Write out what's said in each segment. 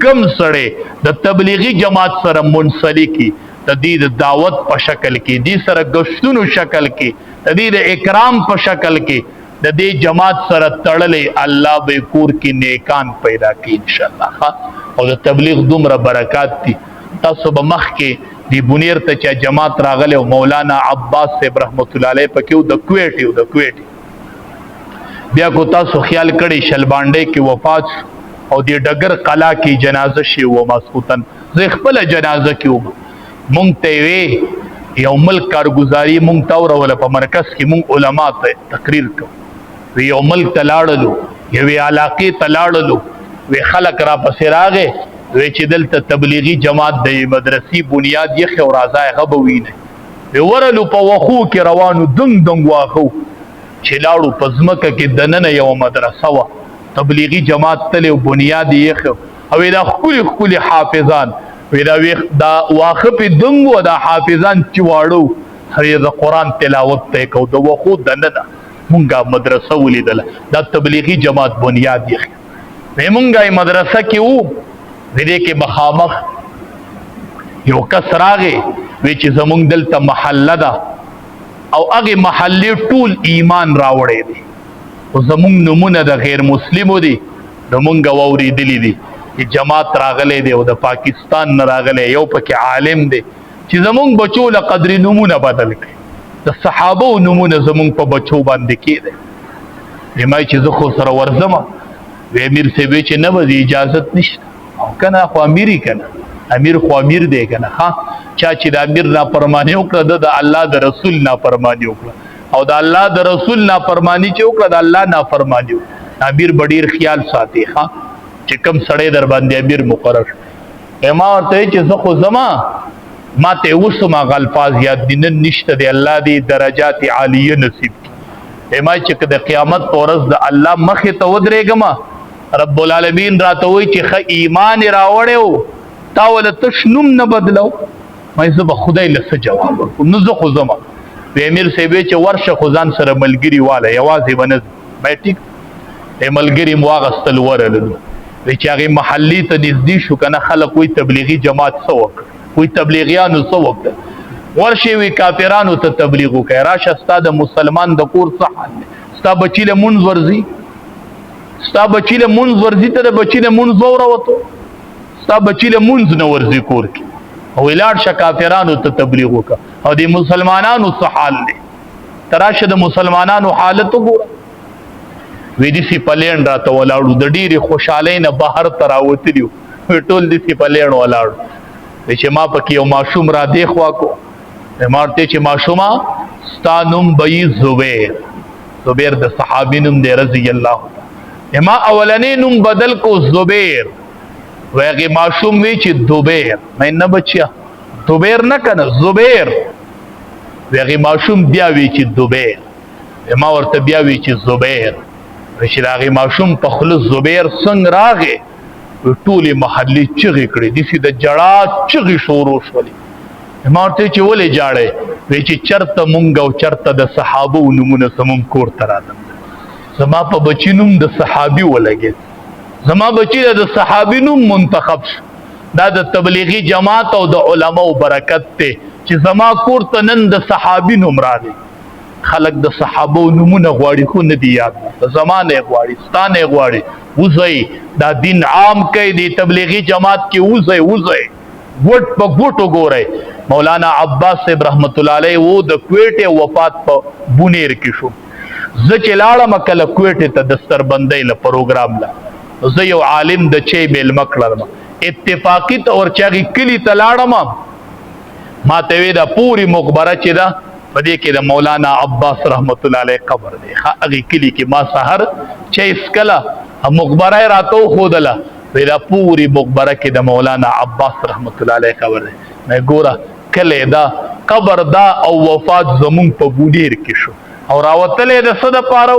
کم سړی د تبلیغي جماعت سره منسلکی د دې د دعوت په شکل کې دې سره غشتونو شکل کې د دې د اکرام په شکل کې د دې جماعت سره تړلې الله به کور کې نیکان پیدا کړي ان شاء الله او د تبلیغ دومره برکات دي تاسو به مخ کې دی بنیر ته چې جماعت راغله او مولانا عباس صاحب رحمت الله علیه پکې د کویټ بیا کو تاسو خیال کړي شلبانډې کې وفات او د ډګر قلا کې جنازه شي و مسعودن زه خپل جنازه کې و مونږ ته وی یو ملک کارګزاري مونږ تا ورول په مرکز کې مونږ علما ته تقریر کوو یو ملک تلاړلو یو علاقې تلاړلو وی خلق را پسې راغې وی چې دلته تبلیغي جماعت د مدرسې بنیاد یې خو راځي غبوي نه وی ورلو په وخو کې روانو دنګ واخو چې لاړو پزمکه کې دننه یو مدرسه وا تبلیغی جماعت تل بنیاد یې خو او دا خپل حافظان ودا دا واخف دنګو دا حافظان چې واړو هغه د قران تلاوت ته کو د وخو دننه مونږه مدرسه ولیدل دا تبلیغی جماعت بنیاد یې مونږه مدرسه کې وو دې کې مخامخ یو کس راغې وی چې زمونږ دلته محله ده او هغه محلې ټول ایمان راوړې دي او زمونږ نمونه د غیر مسلمو دي زمونږ واورېدلي دي چې جماعت راغلی دی او د پاکستان نه راغلی یو پکې عالم دی چې زمونږ بچو له قدرې نمونه بدل کړي د صحابو نمونه زمونږ په بچو باندې کېدی ما چې زه خو سره ورځم وی امیر صاحب چې نه به اجازت نشته او کنه خو امیری کنه امیر خو امیر دی کنه ها چا چې د امیر نافرمانی وکړه د الله د رسول نافرمانی وکړه او د الله د رسول نافرمانی چې وکړه د الله نافرمانی امیر بډیر خیال ساتي ها چې کم سړی در باندې امیر مقرر ما ورته چې زه خو زما ما ته وسما غلفاظ یاد دي نن نشته دی الله دې درجات عالیه نصیب کړي ما چې د قیامت پورز د الله مخې ته ودرېګم رب العالمین راته وای چې خ ایمان راوړیو تا ول تشنم نه بدلو مې زه به خدای له جواب ورکوم نو زه خو زما په امیر صاحب چې ورشه خدان سره ملګری واله یوازې بنز مې ټیک ملګری مواغستل ورلو چې هغه محلي ته نږدې شو کنه خلک وي تبلیغي جماعت سوک وي تبلیغیانو سوک ورشه وی کافرانو ته تبلیغ وکړه راشه استاد مسلمان د کور صح ستا بچی له منځ ورزي ستا بچی له منځ ورزي ته د بچی له منځ وروته ستا بچی له منځ نه ورزي کور کې او ولاړ ش کافرانو ته تبلیغ وکړه او د مسلمانانو څه حال دی تراشه د مسلمانانو حالت وګوره وی دي سی پلین راته ولاړو د ډیره خوشاله نه بهر تراوتلیو ټول دي سی پلین ولاړو چې ما پکې یو ماشوم را دی خوا کو مارته چې ماشوما ستانم بی زبیر د صحابینم دی رضی الله ما اولنې نوم بدل کو زبیر ویغه ماشوم وی چې دوبیر مې نه بچیا دوبیر نه کنه زبیر ویغه ماشوم بیا وی چې دوبیر ما ورته بیا وی چې زبیر چې راغی ماشوم په خلص زبیر څنګه راغی ټولې محلي چغې کړې دي سي د جړا چغې شروع شولې ما ورته چې ولې جاړې وی چې چرته مونږ او چرته د صحابو نمونه سمون کور ترادم زما په بچینوم د صحابي ولګي زما بچی د صحابي نوم منتخب دا د تبلیغي جماعت او د علماو برکت ته چې زما کور ته نن د صحابي نوم راغی خلق د صحابو نمونه غواړي خو نه دی یاد د زمانه غواړي ستانه غواړي وځي دا دین عام کوي د تبلیغي جماعت کې وځي ګوټ په ګوټو ګوري مولانا عباس صاحب رحمت الله علیه وو د کویټه وفات په بونیر کې شو زه چې لاړم کله کویټه ته دستر بندۍ له پروګرام لا زه یو عالم د چي بیل مکړم اتفاقی طور چاغي کلی ته لاړم ما ته وی دا پوری مقبره چې دا پدې کې د مولانا عباس رحمت الله علیه قبر دی هغه کلی کې ما سحر چې اسکلا مقبره راتو خودله وی دا پوری مقبره کې د مولانا عباس رحمت الله علیه قبر دی مې ګوره کله دا قبر دا او وفات زمون په بونیر کې شو او راوتلې د صد پاره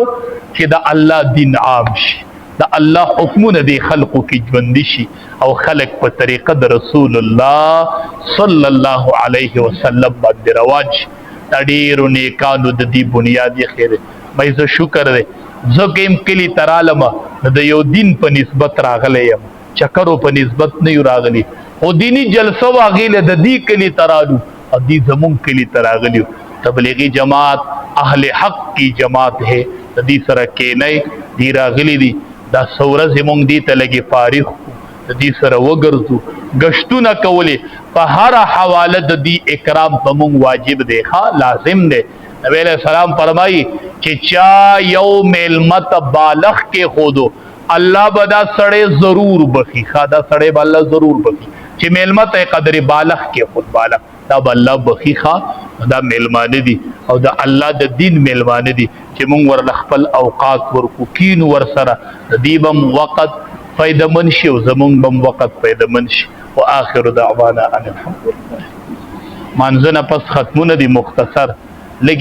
چې د الله دین عام شي د الله حکمونه دی خلقو کې ژوند شي او خلق په طریقه د رسول الله صلی الله علیه وسلم باندې رواج ډیرو نیکانو د دې بنیادی خیر مې زه شکر دې زه کېم کلی ترالم د یو دین په نسبت راغلی یم چکرو په نسبت نه یو راغلی او دینی جلسه واغیله د دې کلی ترالو او دې زمون کلی تراغلیو تبلیغی جماعت اهل حق کی جماعت ہے د دې سره کې نه دی راغلی دی دا سوره زمون دی ته لګي فارغ د دې سره وګرځو گشتونه کولې په هر حواله د دې اکرام په مونږ واجب دی ښا لازم دی نبی علیہ السلام فرمائی چې چا یو میلمت بالغ کې خودو الله بدا سړی ضرور بخي خدا سړی به الله ضرور بخي چې میلمت قدر بالغ کې خود بالغ دا به الله بخي خا دا میلمانه دي او دا الله د دین میلمانه دي چې مونږ ور خپل اوقات ورکو کین ور سره د دیبم وقت فائدہ منشي او زمونږ بم وقت فائدہ منشي واخر دعوانا ان الحمد لله منځنه پس ختمونه دي مختصر لګي